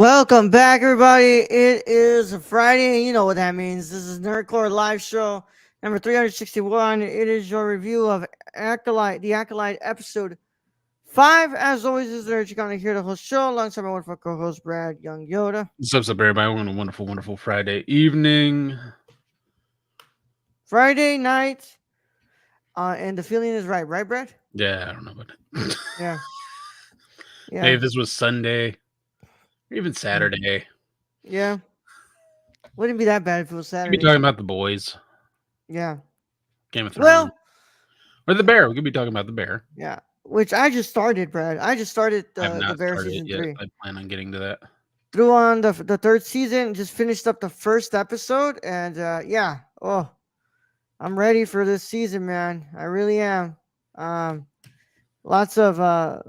Welcome back, everybody. It is a Friday, and you know what that means. This is Nerdcore Live Show number 361. It is your review of Acolyte, the Acolyte episode 5. As always, this is Nerd. You're going to hear the whole show alongside my wonderful co host, Brad Young Yoda. What's up, everybody? We're on a wonderful Friday evening. Friday night, and the feeling is right, Brad? Yeah, I don't know about it. Yeah. Yeah. Hey, if this was Sunday, or even Saturday, Yeah. Wouldn't be that bad if it was we could be Saturday. talking about the boys, Yeah. Game of Thrones, Well, or the Bear. We could be talking about the Bear. yeah. Which I just started, Brad. I just started I have the not Bear started it season yet. 3. I plan on getting to that. Threw on the third season, just finished up the first episode, and yeah, I'm ready for this season, man. I really am. Um, Lots of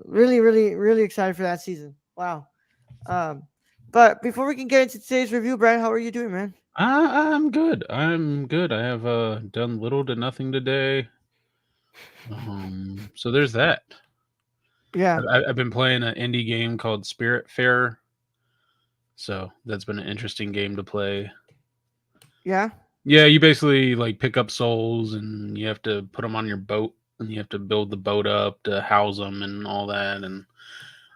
really excited for that season. Wow. Um, but before we can get into today's review, Brad, how are you doing, man? I'm good. I'm good. I have done little to nothing today. So there's that. Yeah, I've been playing an indie game called Spirit Fair. So that's been an interesting game to play. yeah, Yeah, you basically like pick up souls and you have to put them on your boat and you have to build the boat up to house them and all that, and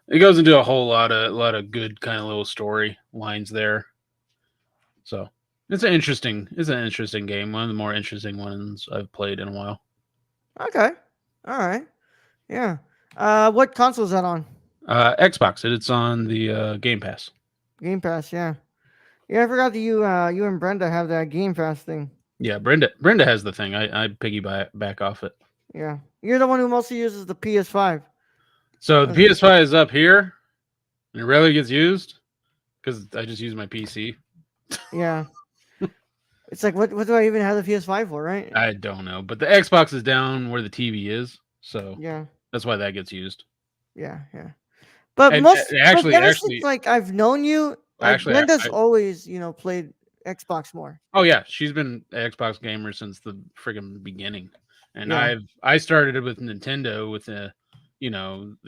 it goes into a whole lot of good kind of little story lines there. So it's an interesting game, one of the more interesting ones I've played in a while. okay, all right, yeah. What console is that on? Xbox, it's on the Game Pass. Game Pass, yeah. Yeah, I forgot that you and Brenda have that Game Pass thing. Yeah, Brenda has the thing. I piggyback back off it. Yeah, you're the one who mostly uses the PS5. So the That's- PS5 is up here and it rarely gets used because I just use my PC. Yeah. It's like, what do I even have the PS5 for, right? I don't know, but the Xbox is down where the TV is, so Yeah, that's why that gets used. yeah. But And like actually, ever since actually, like I've known you, like actually, I, Brenda's I, always played Xbox more. oh yeah, she's been an Xbox gamer since the friggin' beginning, and Yeah, I started it with Nintendo with the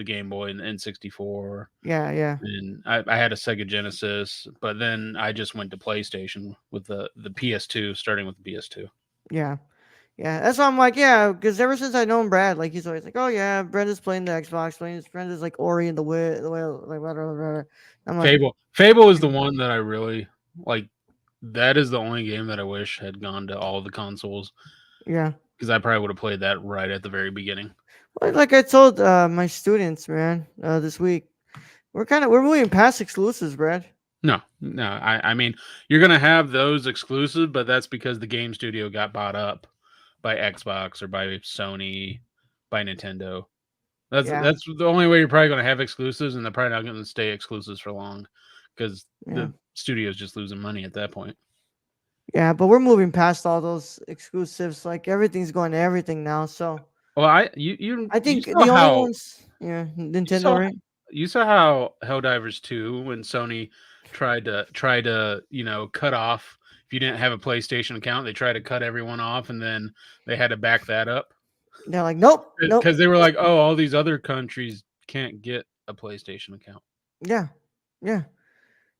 Game Boy and the N64, yeah, and I had a Sega Genesis, but then I just went to PlayStation with the PS2, starting with the PS2. yeah, yeah. That's why I'm like, yeah, because ever since I known Brad, like he's always like, oh yeah, Brenda's playing the Xbox, playing Brenda's like Ori and the way, like whatever. I'm like, Fable is the one that I really like. That is the only game that I wish had gone to all the consoles yeah. because I probably would have played that right at the very beginning. Well, like I told my students, man, this week, we're moving past exclusives, Brad. No. I mean, you're gonna have those exclusive, but that's because the game studio got bought up by Xbox or by Sony, by Nintendo. That's Yeah, that's the only way you're probably gonna have exclusives, and they're probably not gonna stay exclusives for long because yeah. the studio's just losing money at that point. Yeah, but we're moving past all those exclusives. Like everything's going to everything now. So Well, I you think saw the only how ones, yeah, you Nintendo, saw right? you saw how Helldivers 2 when Sony tried to cut off if you didn't have a PlayStation account, they tried to cut everyone off and then they had to back that up They're like, nope. because they were like, "Oh, all these other countries can't get a PlayStation account." Yeah, yeah.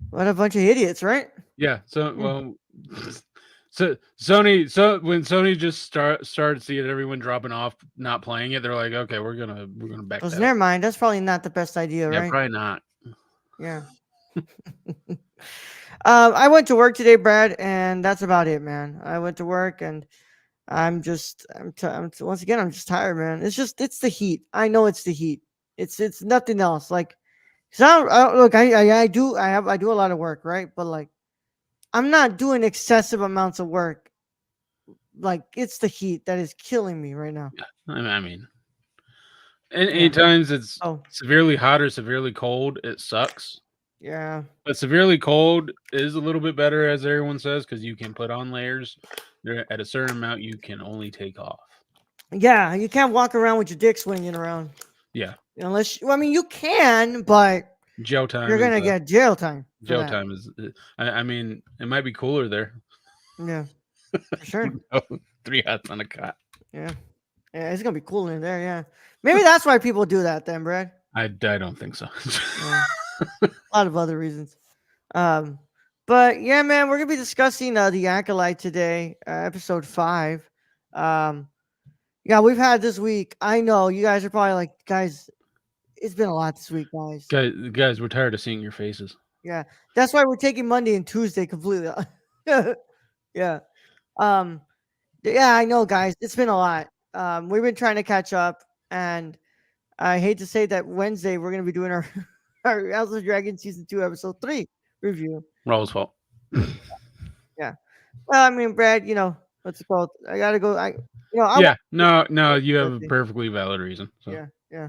What a bunch of idiots, right? Yeah, so Yeah. well so when Sony just started seeing everyone dropping off not playing it, they're like, "Okay, we're gonna back Because that up." never mind. That's probably not the best idea, Yeah, right? probably not. Yeah. I went to work today, Brad, and that's about it, man. I went to work and once again, I'm just tired, man. It's the heat. I know it's the heat. It's nothing else. Like, so look, I do a lot of work, right? But like, I'm not doing excessive amounts of work. Like, it's the heat that is killing me right now. I mean, and Yeah. anytime it's Oh, severely hot or severely cold, it sucks. yeah. But severely cold is a little bit better, as everyone says, because you can put on layers. There at a certain amount, you can only take off. Yeah, you can't walk around with your dick swinging around Yeah, I mean, you can, but jail you're time is gonna get jail time for jail that. time is. I mean, it might be cooler there. Yeah, for sure. Three hots on a cot. Yeah, yeah, it's gonna be cool in there. Yeah, maybe that's why people do that then, Brad. I don't think so. Yeah, a lot of other reasons. Um, but yeah, man, we're gonna be discussing the Acolyte today, episode 5. Um, yeah, we've had this week. I know you guys are probably like, guys, it's been a lot this week, guys. Guys, we're tired of seeing your faces. Yeah, that's why we're taking Monday and Tuesday completely. Yeah. Um, yeah, I know, guys. It's been a lot. We've been trying to catch up, and I hate to say that Wednesday we're gonna be doing our our House of Dragon season 2 episode 3 review. Raul's fault. Yeah. Well, I mean, Brad, what's it called? I gotta go. I want. Yeah, no, you have a Birthday. perfectly valid reason. So Yeah, yeah,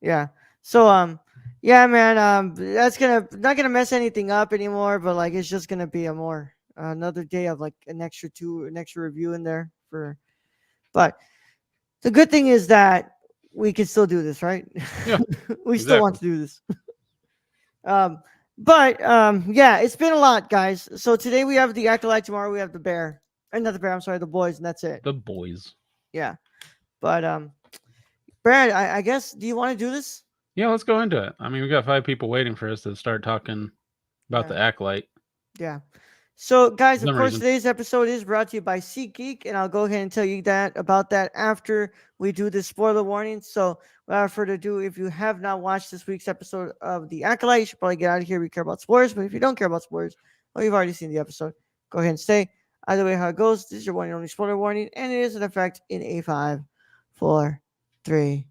yeah. So, yeah, man, that's not gonna mess anything up anymore. But like, it's just gonna be another day of like an extra review in there for. But the good thing is that we can still do this, right? yeah, We still want to exactly. do this. Um, but yeah, it's been a lot, guys. So today we have the Acolyte. Tomorrow we have the Bear, and not the Bear. I'm sorry, the Boys, and that's it. The boys. Yeah. But Brad, I guess, do you want to do this? Yeah, let's go into it. I mean, we got 5 people waiting for us to start talking about Yeah. the Acolyte. Yeah. So, guys, For of some course, reason. today's episode is brought to you by SeatGeek, and I'll go ahead and tell you about that after we do this spoiler warning. So, without further ado, if you have not watched this week's episode of The Acolyte, you should probably get out of here if you care about spoilers. But if you don't care about spoilers, or you've already seen the episode, go ahead and stay. Either way, how it goes, this is your one and only spoiler warning, and it is in effect in A5, 4, 3,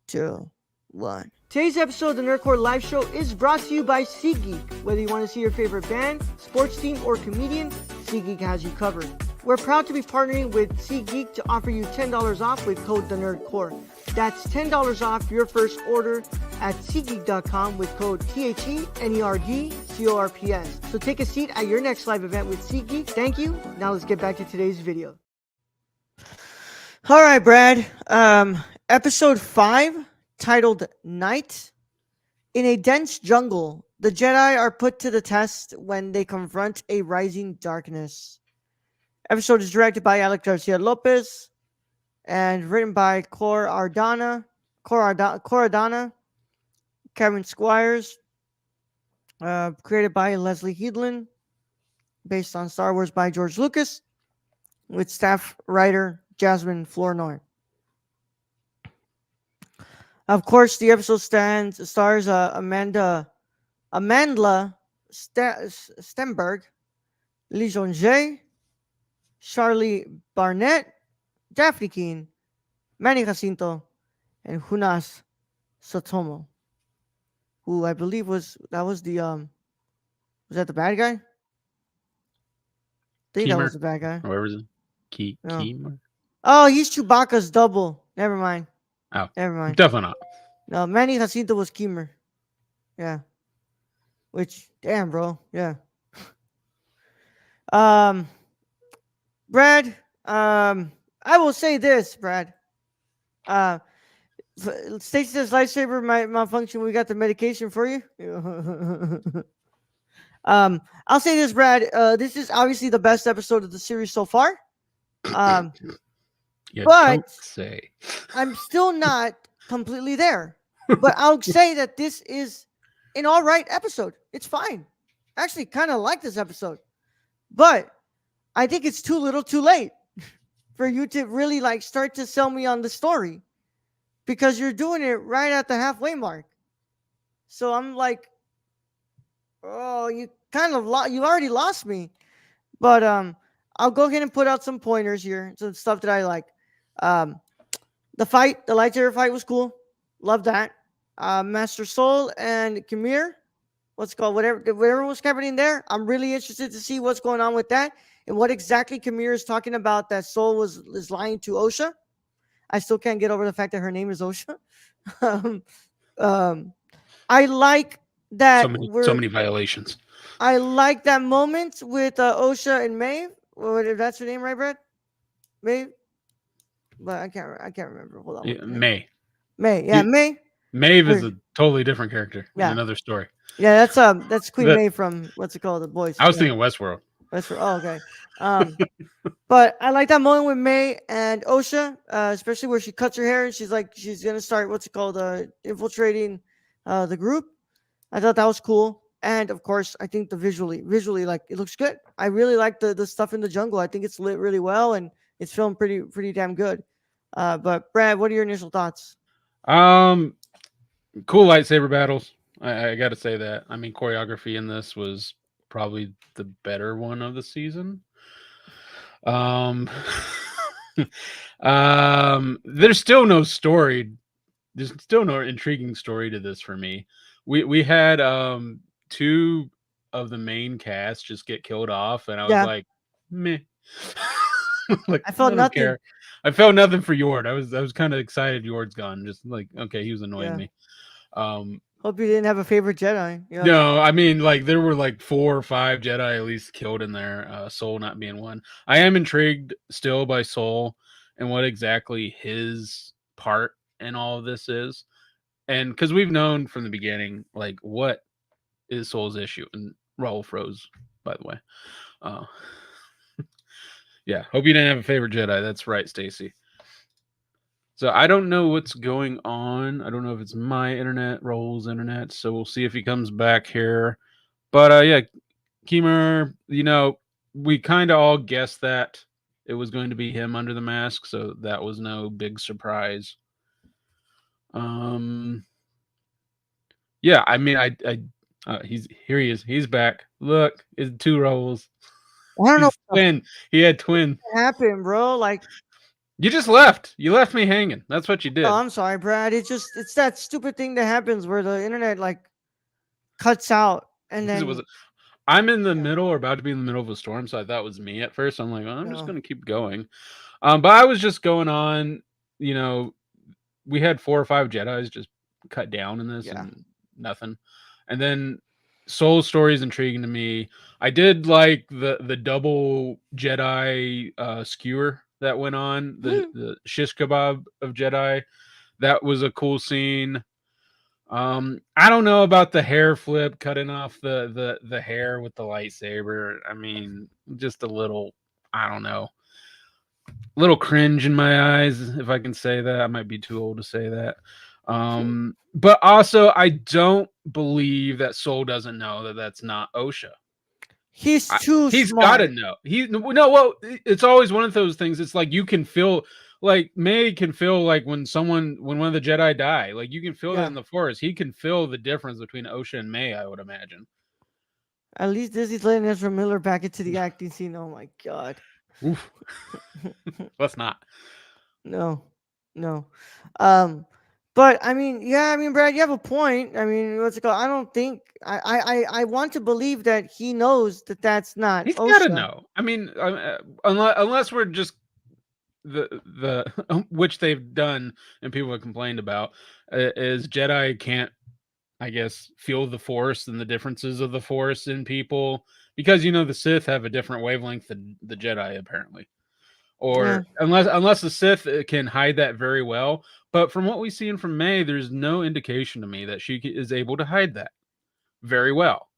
2, 1. Today's episode of the Nerdcore Live Show is brought to you by SeatGeek. Whether you want to see your favorite band, sports team, or comedian, SeatGeek has you covered. We're proud to be partnering with SeatGeek to offer you $10 off with code TheNerdCore. That's $10 off your first order at SeatGeek.com with code THENERDCORPS. So take a seat at your next live event with SeatGeek. Thank you. Now let's get back to today's video. All right, Brad. Episode 5. Titled Night. In a dense jungle, the Jedi are put to the test when they confront a rising darkness. Episode is directed by Alec Garcia Lopez and written by Cor Ardana, Kevin Squires, created by Leslie Headland, based on Star Wars by George Lucas, with staff writer Jasmine Flournoy. Of course, the episode stars Amandla Stenberg, Lee Jong-jae, Charlie Barnett, Daphne Keane, Manny Jacinto, and Hunas Sotomo, who I believe was that the bad guy? I think that was Keemer, the bad guy. or whatever is it? No. Keemer? Oh, he's Chewbacca's double. Never mind. Oh, Never mind. definitely not. No, Manny Jacinto was Keemer. Yeah. Which, damn, bro. Yeah. Brad, I will say this, Brad. Stacy says lightsaber might malfunction. We got the medication for you. I'll say this, Brad. This is obviously the best episode of the series so far. You but don't say. I'm still not completely there. But I'll say that this is an all right episode. It's fine. Actually, kind of like this episode. But I think it's too little too late for you to really like start to sell me on the story, because you're doing it right at the halfway mark. So I'm like, oh, you already lost me. But I'll go ahead and put out some pointers here, some stuff that I like. The lightsaber fight was cool. Love that. Master Soul and Kamir, whatever was happening there. I'm really interested to see what's going on with that and what exactly Kamir is talking about. That Soul is lying to Osha. I still can't get over the fact that her name is Osha. I like that. So many violations. I like that moment with Osha and Maeve. If that's her name, right, Brad? Maeve. But I can't remember. Hold on. Yeah, May. Yeah, May. Maeve is a totally different character in Yeah. another story. Yeah, that's Queen May from what's it called? The Boys. I was thinking Westworld. Westworld. Oh, okay. But I like that moment with May and Osha, especially where she cuts her hair and she's gonna start infiltrating the group. I thought that was cool. And of course, I think the visually, like it looks good. I really like the stuff in the jungle. I think it's lit really well, and it's filmed pretty damn good. But Brad, what are your initial thoughts? Um, cool lightsaber battles. I got to say that. I mean, choreography in this was probably the better one of the season. Um, there's still no story. There's still no intriguing story to this for me. We had two of the main cast just get killed off, and I was Yeah, like, meh. Like I felt I don't nothing. care. I felt nothing for Yord. I was kind of excited Yord's gone. Just like okay, he was annoying Yeah, me. Um, hope you didn't have a favorite Jedi. Yeah, no, I mean like there were like 4 or 5 Jedi at least killed in there. Soul not being one. I am intrigued still by Soul and what exactly his part in all of this is, and because we've known from the beginning like what is Soul's issue, and Raul froze by the way. Uh, yeah, hope you didn't have a favorite Jedi. That's right, Stacy. So I don't know what's going on. I don't know if it's my internet, Raul's internet. So we'll see if he comes back here. But yeah, Keemer, we kind of all guessed that it was going to be him under the mask, so that was no big surprise. Um, yeah, I mean, he's here. He is. He's back. Look, it's 2 roles. I don't know He's twin. He had twin. what happened, bro. Like, You just left. You left me hanging. That's what you oh, did. I'm sorry, Brad. It's that stupid thing that happens where the internet like cuts out, and Because it was then I'm in the yeah, middle or about to be in the middle of a storm, so I thought it was me at first. I'm like, well, I'm just no, gonna keep going. But I was just going on, you know, we had 4 or 5 Jedi's just cut down in this yeah. and nothing. And then Soul Story is intriguing to me. I did like the double Jedi skewer that went on, the shish kebab of Jedi. That was a cool scene. I don't know about the hair flip, cutting off the hair with the lightsaber. I mean, just a little, I don't know, little cringe in my eyes, if I can say that. I might be too old to say that. But also, I don't believe that Soul doesn't know that that's not OSHA. He's too He's got to smart. know. He no, well, it's always one of those things. It's like you can feel, like May can feel like when one of the Jedi die, like you can feel that Yeah. in the Force. He can feel the difference between OSHA and May. I would imagine. At least Disney's letting Ezra Miller back into the acting scene. Oh my god. Oof, let's not. No, no. Um, but I mean, yeah, I mean, Brad, you have a point. I mean, what's it called? I don't think I want to believe that he knows that that's not He's got to OSHA. know. I mean, unless we're just the which they've done and people have complained about is Jedi can't, I guess, feel the Force and the differences of the Force in people because the Sith have a different wavelength than the Jedi apparently, Yeah, or unless the Sith can hide that very well. But from what we've seen from May, there's no indication to me that she is able to hide that very well.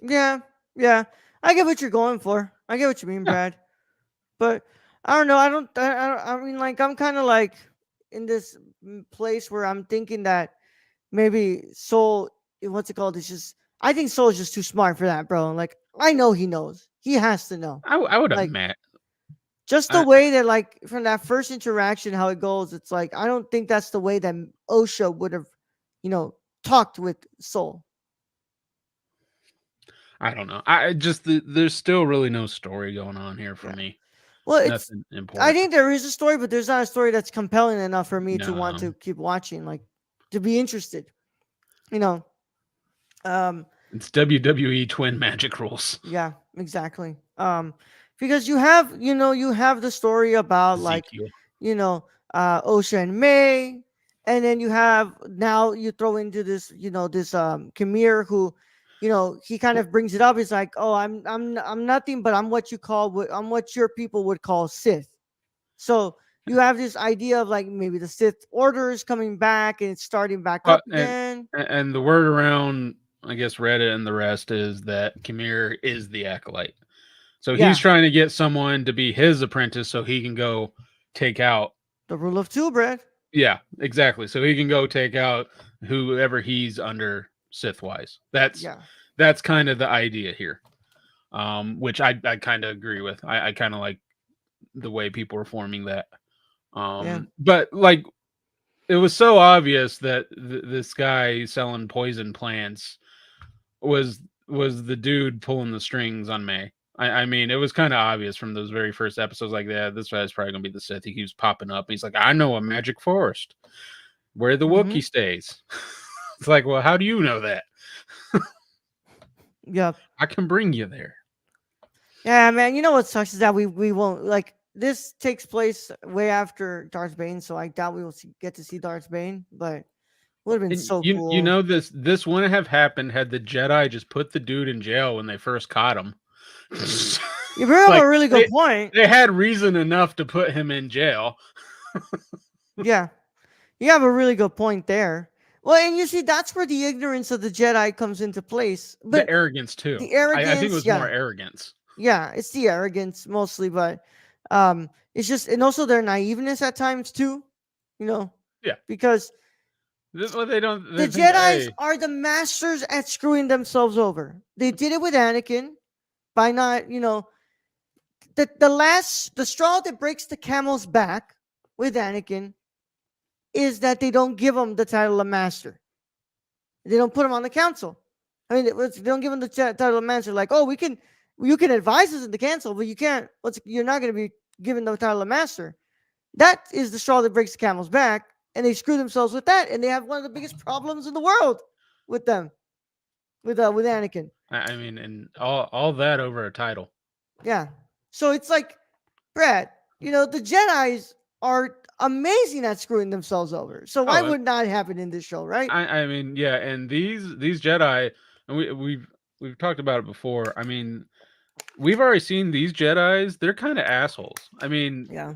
yeah, yeah. I get what you're going for. I get what you mean, Yeah, Brad. But I don't know. I mean, like, I'm kind of like in this place where I'm thinking that maybe Soul, what's it called? It's just, I think Soul is just too smart for that, bro. Like, I know he knows. He has to know. I would have Like, met. just the I, way that, like, from that first interaction, how it goes, it's like, I don't think that's the way that OSHA would have, you know, talked with Soul. I don't know. I just there's still really no story going on here for Yeah. me. Well, it's, Nothing I important. think there is a story, but there's not a story that's compelling enough for me to want No, to keep watching, like, to be interested, you know. Um, it's WWE twin magic rules. Yeah, exactly. Because you have the story about like, Ezekiel. you know, Osha and May, and then you have now you throw into this, this Kamir who, he kind of brings it up. He's like, oh, I'm nothing, but I'm what your people would call Sith. So you have this idea of like maybe the Sith Order is coming back and it's starting back Well, up again. and the word around, I guess, Reddit and the rest is that Kamir is the acolyte. So he's Yeah, trying to get someone to be his apprentice so he can go take out. the rule of two, Brad. Yeah, exactly. So he can go take out whoever he's under Sith wise. Yeah. That's kind of the idea here, which I kind of agree with. I kind of like the way people are forming that. Yeah. But like it was so obvious that this guy selling poison plants was the dude pulling the strings on May. I mean, it was kind of obvious from those very first episodes. Like, yeah, this guy's probably gonna be the Sith. He keeps popping up. He's like, I know a magic forest where the Mm-hmm. Wookiee stays. It's like, well, how do you know that? Yep. I can bring you there. Yeah, man. You know what sucks is that we won't like this takes place way after Darth Bane, so I doubt we will get to see Darth Bane. But would have been And so you cool. know this wouldn't have happened had the Jedi just put the dude in jail when they first caught him. You bring up Like a really good point. they had reason enough to put him in jail. Yeah, you have a really good point there. Well, and you see, that's where the ignorance of the Jedi comes into place. The But arrogance too. the I think it arrogance, was more yeah, arrogance. yeah, it's the arrogance mostly, but it's just and also their naiveness at times too. You know, Yeah. because Well, they don't. the They think, Jedi's hey, are the masters at screwing themselves over. They did it with Anakin by not, the straw that breaks the camel's back with Anakin is that they don't give him the title of master. They don't put him on the council. I mean, they don't give him the title of master. Like, oh, you can advise us in the council, but you can't. You're not going to be given the title of master. That is the straw that breaks the camel's back, and they screw themselves with that, and they have one of the biggest problems in the world with them, with Anakin. I mean, and all that over a title. Yeah. So it's like, Brad, the Jedi's are amazing at screwing themselves over. So why Oh, would not happen in this show, right? I mean, yeah, and these Jedi, and we've talked about it before. I mean, we've already seen these Jedi's. They're kind of assholes. I mean, Yeah.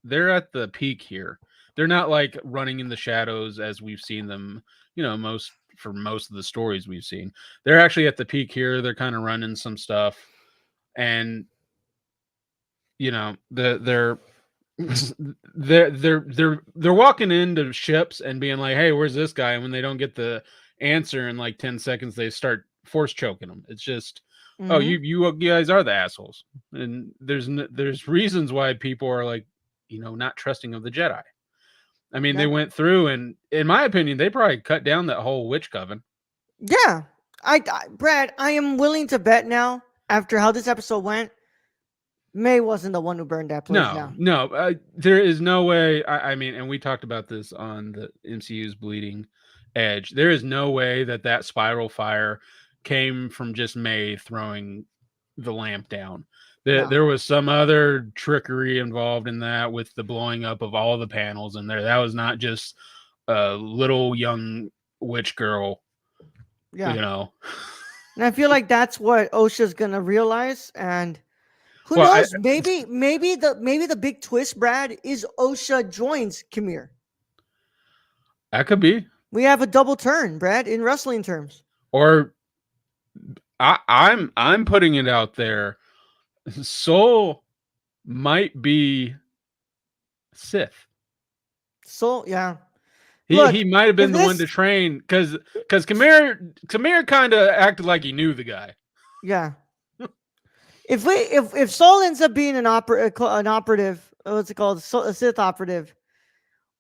they're at the peak here. They're not like running in the shadows as we've seen them, most of the stories we've seen. They're actually at the peak here. They're kind of running some stuff, and they're they're walking into ships and being like, "Hey, where's this guy?" And when they don't get the answer in like 10 seconds, they start force choking them. It's just, oh, Mm-hmm. you guys are the assholes, and there's reasons why people are like, not trusting of the Jedi. I mean, they Yeah. went through, and in my opinion, they probably cut down that whole witch coven. Yeah. Brad, I am willing to bet now, after how this episode went, May wasn't the one who burned that place No, down. no, there is no way. I mean, and we talked about this on the MCU's Bleeding Edge. There is no way that spiral fire came from just May throwing the lamp down. No. There was some other trickery involved in that with the blowing up of all the panels in there. That was not just a little young witch girl, Yeah. you know. And I feel like that's what OSHA's gonna realize, and who Well, knows? Maybe the big twist, Brad, is OSHA joins Kimir. that could be, We have a double turn, Brad, in wrestling terms. or I'm putting it out there. Soul might be Sith. So yeah. He Look, might have if been the one to this train because Kamir kind of acted like he knew the guy. yeah. If Saul ends up being an operative, what's it called? A Sith operative,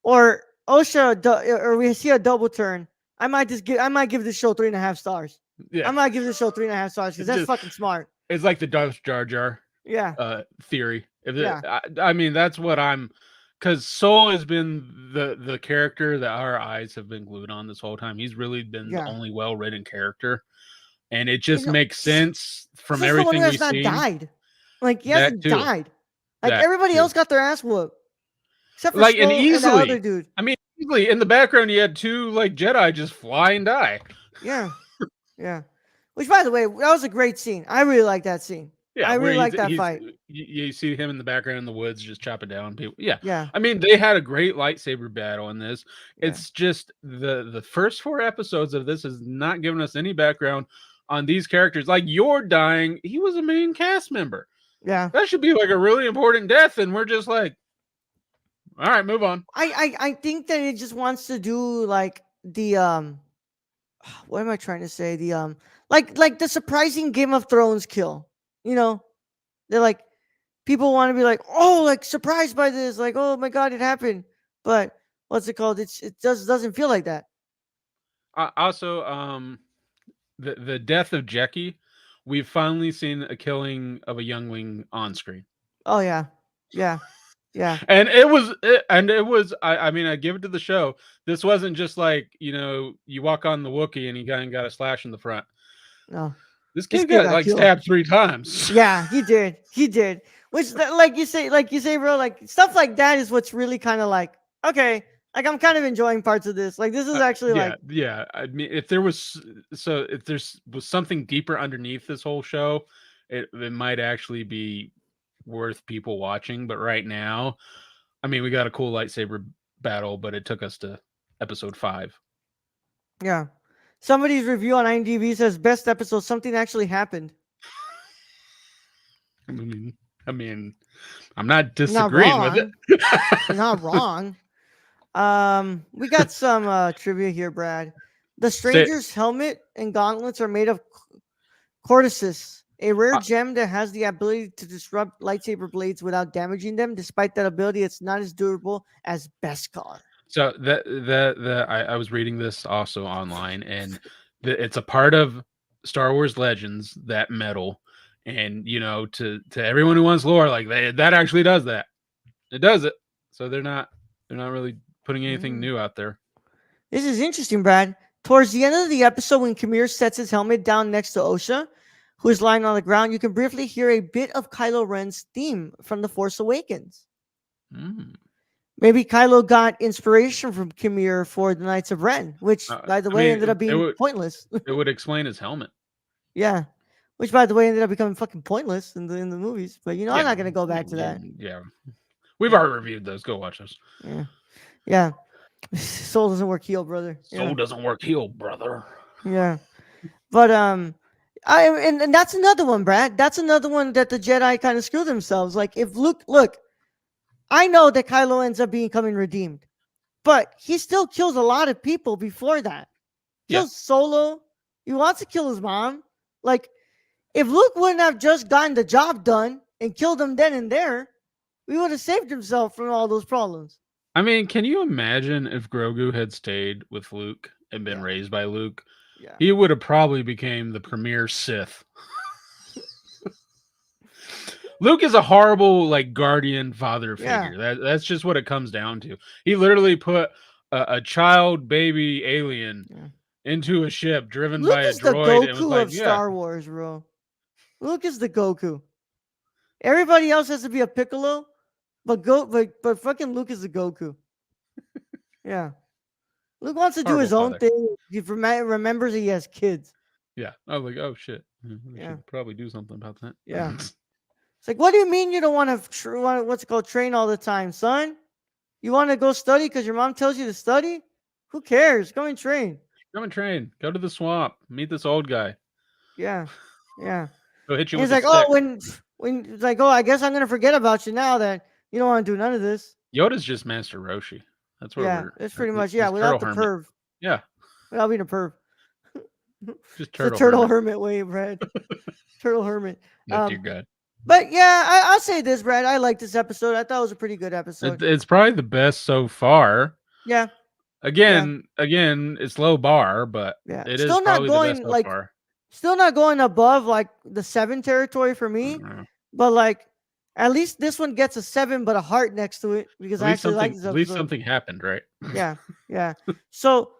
or or we see a double turn, I might give this show 3.5 stars. Yeah, I might give this show 3.5 stars because it's that's just fucking smart. it's like the Darth Jar Jar Yeah. theory. If Yeah. I mean that's what I'm, because Soul has been the character that our eyes have been glued on this whole time. He's really been the Yeah. only well written character, and it just You know, makes sense from he's the one who everything has we've not seen. died. Like he That hasn't too. died. Like That everybody too. else got their ass whooped, except for Like, and Skull and the other easily. dude. I mean, easily in the background, you had two like Jedi just fly and die. Yeah. Yeah. Which, by the way, that was a great scene. I really like that scene. Yeah, I where really like that he's fight. you see him in the background in the woods just chopping down people. Yeah, Yeah. I mean they had a great lightsaber battle in this. Yeah. It's just the first 4 episodes of this has not given us any background on these characters. Like you're dying, he was a main cast member. Yeah. That should be like a really important death, and we're just like, all right, move on. I think that it just wants to do like the what am I trying to say? The like the surprising Game of Thrones kill. You know, they're like people want to be like, oh, like surprised by this, like, oh my god, it happened. But what's it called? It doesn't feel like that. Also, the death of Jackie, we've finally seen a killing of a youngling on screen. Oh yeah, yeah, yeah. And it was I mean, I give it to the show. This wasn't just like, you walk on the Wookiee and he got a slash in the front. No, This this kid kid got got like killed. stabbed 3 times. Yeah, he did. He did. Which, like you say, bro. Like stuff like that is what's really kind of like okay. Like I'm kind of enjoying parts of this. Like this is actually Yeah, like yeah. I mean, if there was something deeper underneath this whole show, it might actually be worth people watching. But right now, I mean, we got a cool lightsaber battle, but it took us to episode 5. yeah. Somebody's review on IMDb says best episode. Something actually happened. I mean, I mean, I'm not You're not disagreeing with wrong. You're it. not wrong. We got some trivia here, Brad. The Say, stranger's helmet and gauntlets are made of cortices, a rare uh, gem that has the ability to disrupt lightsaber blades without damaging them. Despite that ability, it's not as durable as Beskar. so I was reading this also online, and it's a part of Star Wars Legends, that metal, and to everyone who wants lore, like that actually does that. It does it. So they're not really putting anything Mm. new out there. This is interesting, Brad. Towards the end of the episode, when Kamir sets his helmet down next to Osha, who is lying on the ground, you can briefly hear a bit of Kylo Ren's theme from The Force Awakens. Mm. Maybe Kylo got inspiration from Kimir for the Knights of Ren, which, by the I way, mean, ended up it being would pointless. it would explain his helmet. Yeah, which, by the way, ended up becoming fucking pointless in the movies. But I'm Yeah, not gonna go yeah, back to yeah, that. yeah. We've already reviewed those. Go watch those. Yeah, yeah. Soul doesn't work heel, brother. Yeah, Soul doesn't work heel, brother. yeah. But and that's another one, Brad. That's another one that the Jedi kind of screw themselves. Like if Luke, look, I know that Kylo ends up becoming redeemed, but he still kills a lot of people before that. Yeah. Kills Solo. He wants to kill his mom. Like, if Luke wouldn't have just gotten the job done and killed him then and there, we would have saved himself from all those problems. I mean, can you imagine if Grogu had stayed with Luke and been Yeah, raised by Luke? yeah, He would have probably became the premier Sith. Luke is a horrible like guardian father yeah, figure. That's just what it comes down to. He literally put a child baby alien yeah. into a ship driven Luke by a is the droid and was Goku like, of yeah, Star Wars, bro. Luke is the Goku. Everybody else has to be a Piccolo, but fucking Luke is the Goku. Yeah, Luke wants to do horrible his own father. thing. He remembers he has kids. Yeah. I was like, oh shit. We Yeah, should probably do something about that. yeah. It's like, what do you mean you don't want to what's it called, train all the time, son? You want to go study because your mom tells you to study? Who cares? Go and train. Come and train. Go to the swamp. Meet this old guy. Yeah, yeah. He'll hit you And he's with a like, oh, stick. when it's like, oh, I guess I'm gonna forget about you now that you don't want to do none of this. Yoda's just Master Roshi. That's where Yeah, we're. it's pretty much He's without Turtle the Hermit. perv, Yeah, without being a perv. just It's a Turtle turtle Hermit. hermit way, Brad. Turtle hermit. That dear Um, God. but yeah, I'll say this, Brad. I like this episode. I thought it was a pretty good episode. It's probably the best so far. Yeah, yeah, Again, it's low bar, but yeah. it is probably the best so far. Still not going above like the 7 territory for me, Uh, but like at least this one gets a 7, but a heart next to it because I actually like this At least episode. something happened, right? Yeah, yeah. So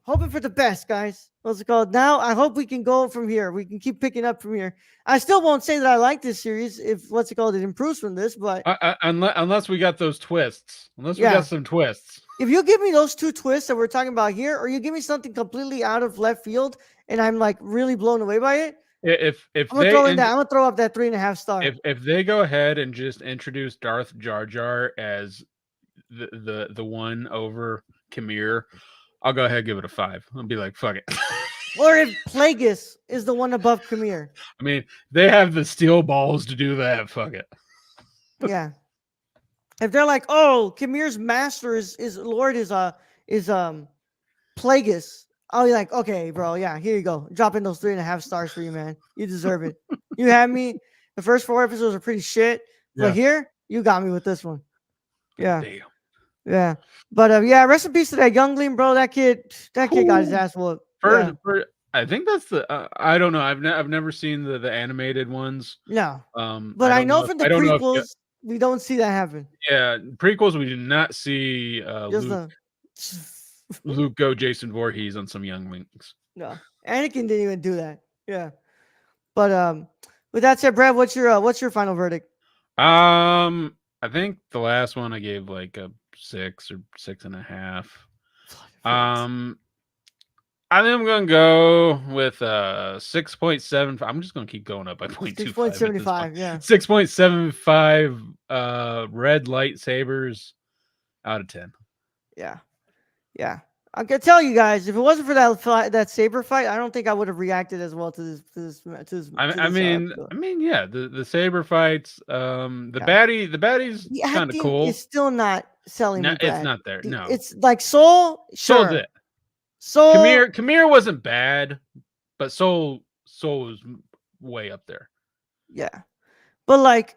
hoping for the best, guys. What's it called? Now I hope we can go from here. We can keep picking up from here. I still won't say that I like this series if what's it called, it improves from this, but Unless we got those twists. Unless we yeah. got some twists. If you give me those 2 twists that we're talking about here, or you give me something completely out of left field and I'm like really blown away by it, If I'm gonna they throw in that. I'm gonna throw up that 3.5 star. if they go ahead and just introduce Darth Jar Jar as the one over Kamir, I'll go ahead and give it a 5. I'll be like, fuck it. Or if Plagueis is the one above Kamir. I mean, they have the steel balls to do that. Fuck it. Yeah. If they're like, oh, Kamir's master is Lord is Plagueis, Oh, you're like, okay, bro, yeah, here you go. Dropping those 3.5 stars for you, man. You deserve it. You had me. The first 4 episodes are pretty shit, but Yeah. here you got me with this one. Yeah, Damn. yeah. But yeah, rest in peace to that youngling, bro. That kid got his Whew. ass whooped. First, Yeah, I think that's the. I don't know. I've never seen the animated ones. no. I But I don't know know. from the I don't know if prequels, we don't see that happen. yeah, prequels we did not see Just the Luke go Jason Voorhees on some younglings. no. Anakin didn't even do that. Yeah. But with that said, Brad, what's your final verdict? I think the last one I gave like a 6 or 6.5. Facts. I think I'm gonna go with 6.7. I'm just gonna keep going up by 0.25 at this point. 6.75. Yeah. 6.75 red lightsabers out of 10. Yeah. Yeah. I can tell you guys, if it wasn't for that saber fight, I don't think I would have reacted as well to episode. I mean, yeah, the saber fights, Yeah. the baddie's The kind of acting cool. is still not selling No, me, it's Brad. not there. No, It's like Soul, Soul's sure. it. Soul, Kamir wasn't bad, but Soul was way up there. yeah. But like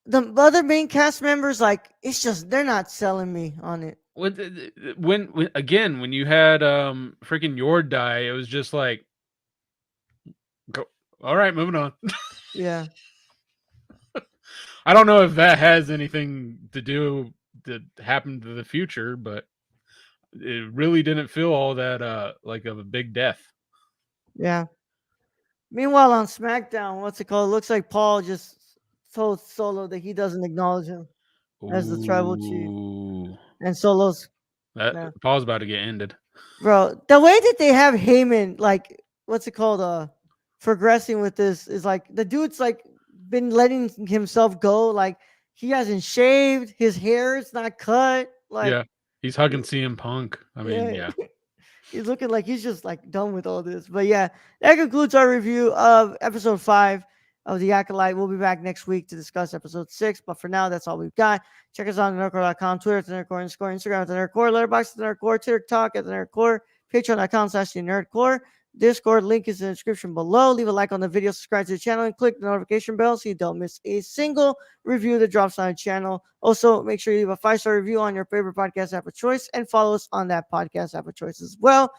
the other main cast members, like it's just they're not selling me on it. When again when you had freaking Yord die, it was just like, go, all right, moving on. Yeah. I don't know if that has anything to do to happen to the future, but it really didn't feel all that like of a big death. Yeah. Meanwhile, on SmackDown, what's it called? It looks like Paul just told Solo that he doesn't acknowledge him as the tribal chief, Ooh, and Solo's that yeah. Paul's about to get ended. Bro, the way that they have Heyman, like, what's it called? Progressing with this is like the dude's like been letting himself go. Like he hasn't shaved, his hair is not cut. Like, Yeah, he's hugging CM Punk. I mean, yeah, yeah. he's looking like he's just like done with all this. But yeah, that concludes our review of episode 5 of the Acolyte. We'll be back next week to discuss episode 6. But for now, that's all we've got. Check us out on nerdcore.com, Twitter at the Nerdcore, Instagram at the Nerdcore, Letterboxd at the Nerdcore, TikTok at the Nerdcore, Patreon.com/the Nerdcore. Discord link is in the description below. Leave a like on the video, subscribe to the channel, and click the notification bell so you don't miss a single review that drops on the channel. Also, make sure you leave a 5-star review on your favorite podcast app of choice and follow us on that podcast app of choice as well.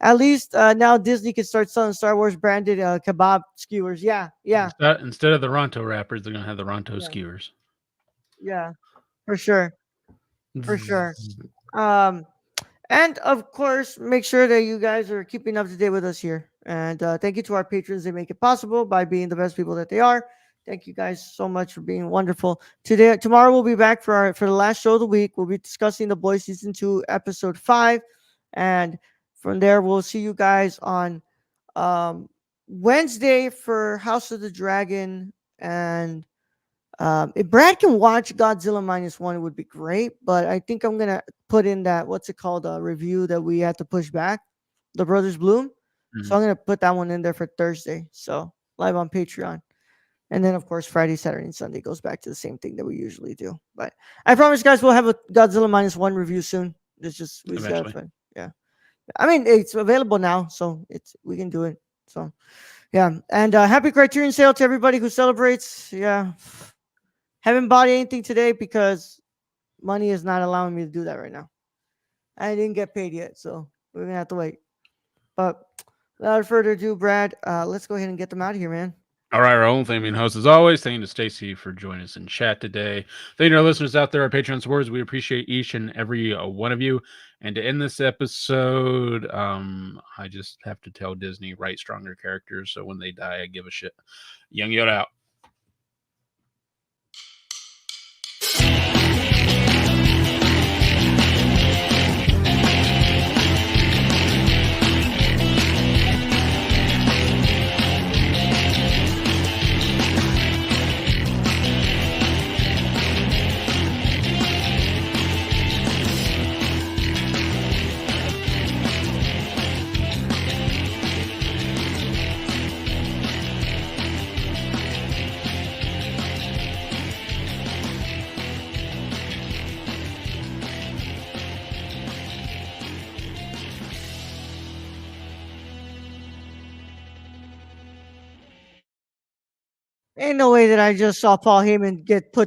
At least now Disney can start selling Star Wars branded kebab skewers. Yeah. Instead of the Ronto wrappers, they're gonna have the Ronto skewers. Yeah, for sure. And of course, make sure that you guys are keeping up to date with us here. And thank you to our patrons. They make it possible by being the best people that they are. Thank you guys so much for being wonderful. Tomorrow we'll be back for the last show of the week. We'll be discussing The Boys season 2, episode 5, and from there we'll see you guys on Wednesday for House of the Dragon. And if Brad can watch Godzilla -1, it would be great. But I think I'm gonna put in that review that we had to push back, The Brothers Bloom. Mm-hmm. So I'm gonna put that one in there for Thursday. So live on Patreon, and then of course Friday, Saturday, and Sunday goes back to the same thing that we usually do. But I promise, guys, we'll have a Godzilla -1 review soon. It's just we got fun. Yeah, I mean it's available now, so we can do it. So yeah, and happy Criterion sale to everybody who celebrates. Yeah. Haven't bought anything today because money is not allowing me to do that right now. I didn't get paid yet, so we're gonna have to wait. But without further ado, Brad, let's go ahead and get them out of here, man. All right, Raul. Thank you, host as always. Thank you to Stacy for joining us in chat today. Thank you to our listeners out there, our Patreon supporters. We appreciate each and every one of you. And to end this episode, I just have to tell Disney, write stronger characters so when they die, I give a shit. Young Yoda out. Ain't no way that I just saw Paul Heyman get put